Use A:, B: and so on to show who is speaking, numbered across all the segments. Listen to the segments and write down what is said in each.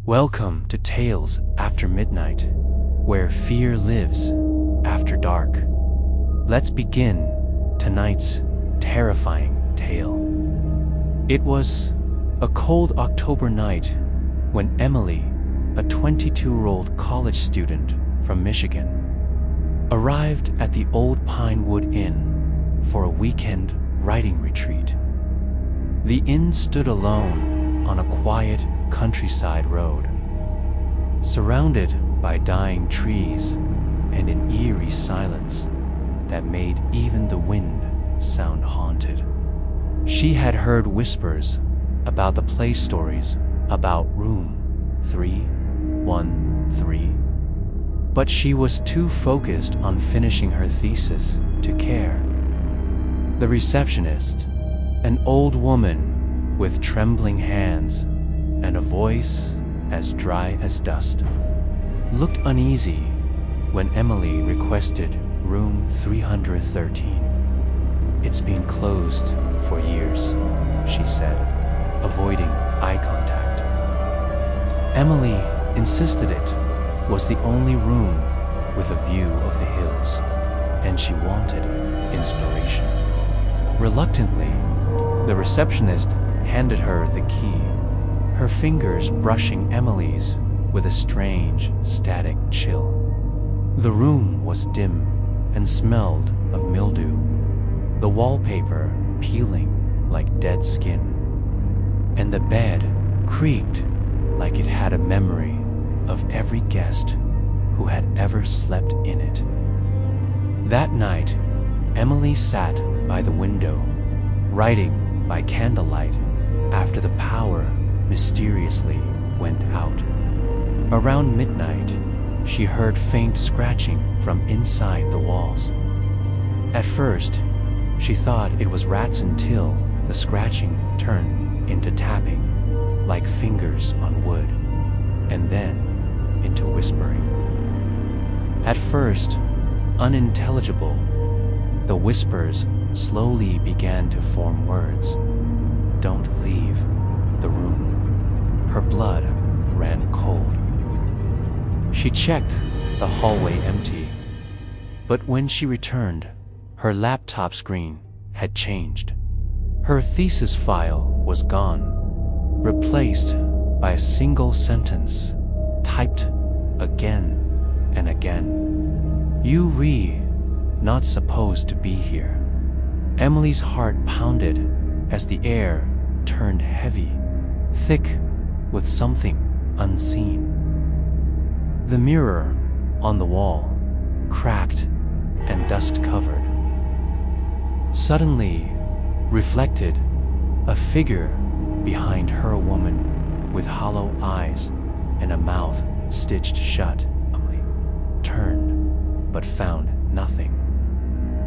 A: Welcome to Tales After Midnight, where fear lives after dark. Let's begin tonight's terrifying tale. It was a cold October night when Emily, a 22-year-old college student from Michigan, arrived at the old Pinewood Inn for a weekend writing retreat. The inn stood alone on a quiet countryside road, surrounded by dying trees and an eerie silence that made even the wind sound haunted. She had heard whispers about the place, stories about room 313, but she was too focused on finishing her thesis to care. The receptionist, an old woman with trembling hands and a voice as dry as dust, looked uneasy when Emily requested room 313. "It's been closed for years," she said, avoiding eye contact. Emily insisted it was the only room with a view of the hills, and she wanted inspiration. Reluctantly, the receptionist handed her the key, her fingers brushing Emily's with a strange, static chill. The room was dim and smelled of mildew, the wallpaper peeling like dead skin, and the bed creaked like it had a memory of every guest who had ever slept in it. That night, Emily sat by the window, writing by candlelight after the power mysteriously went out. Around midnight, she heard faint scratching from inside the walls. At first, she thought it was rats until the scratching turned into tapping, like fingers on wood, and then into whispering. At first, unintelligible, the whispers slowly began to form words. "Don't leave the room." Her blood ran cold. She checked the hallway empty, but when she returned, her laptop screen had changed. Her thesis file was gone, replaced by a single sentence, typed again and again. Not supposed to be here." Emily's heart pounded as the air turned heavy, thick with something unseen. The mirror on the wall, cracked and dust-covered, suddenly reflected a figure behind her, a woman with hollow eyes and a mouth stitched shut. Emily turned, but found nothing.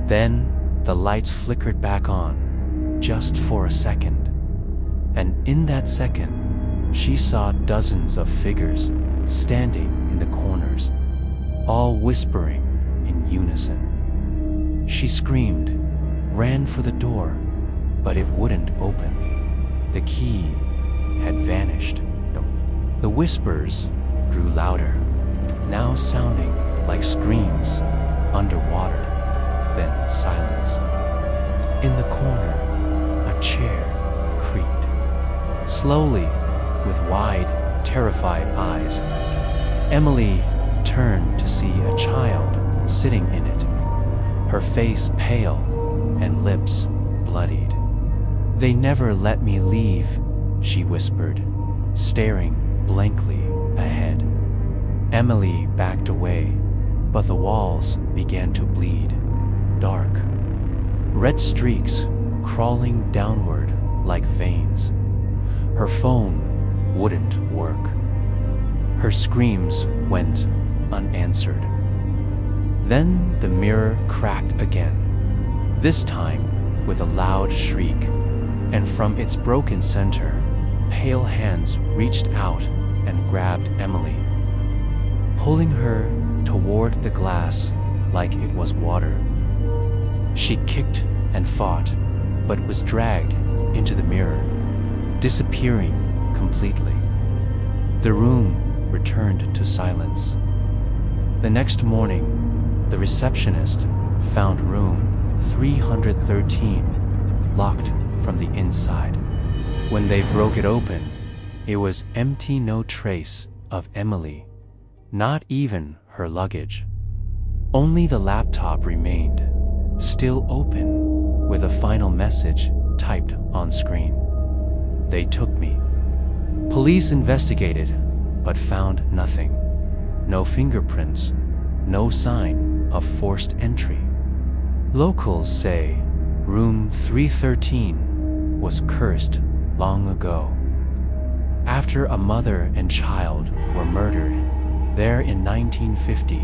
A: Then the lights flickered back on, just for a second, and in that second, she saw dozens of figures standing in the corners, all whispering in unison. She screamed, ran for the door, but it wouldn't open. The key had vanished. The whispers grew louder, now sounding like screams underwater, then silence. In the corner, a chair creaked. Slowly, with wide, terrified eyes, Emily turned to see a child sitting in it, her face pale and lips bloodied. "They never let me leave," she whispered, staring blankly ahead. Emily backed away, but the walls began to bleed, dark, red streaks crawling downward like veins. Her phone wouldn't work. Her screams went unanswered. Then the mirror cracked again, this time with a loud shriek, and from its broken center, pale hands reached out and grabbed Emily, pulling her toward the glass like it was water. She kicked and fought, but was dragged into the mirror, disappearing completely. The room returned to silence. The next morning, the receptionist found room 313 locked from the inside. When they broke it open, it was empty, no trace of Emily, not even her luggage. Only the laptop remained, still open, with a final message typed on screen. They took me. Police investigated, but found nothing. No fingerprints, no sign of forced entry. Locals say room 313 was cursed long ago. After a mother and child were murdered there in 1950,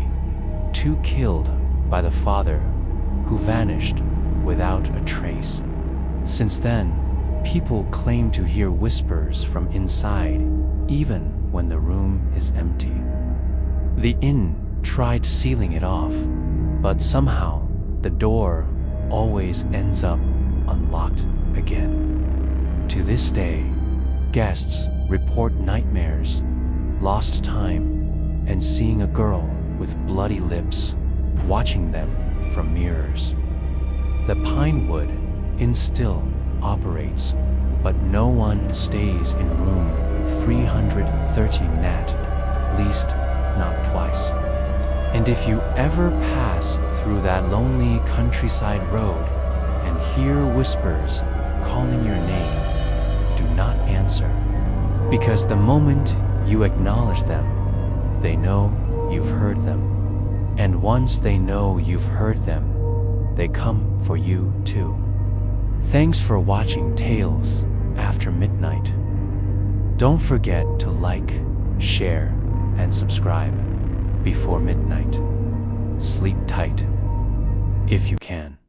A: 2 killed by the father, who vanished without a trace. Since then, people claim to hear whispers from inside, even when the room is empty. The inn tried sealing it off, but somehow the door always ends up unlocked again. To this day, guests report nightmares, lost time, and seeing a girl with bloody lips watching them from mirrors. The Pinewood Inn still operates, but no one stays in room 313 at least not twice. And if you ever pass through that lonely countryside road and hear whispers calling your name, do not answer, because the moment you acknowledge them, they know you've heard them. And once they know you've heard them, they come for you too. Thanks for watching Tales After Midnight. Don't forget to like, share, and subscribe before midnight. Sleep tight, if you can.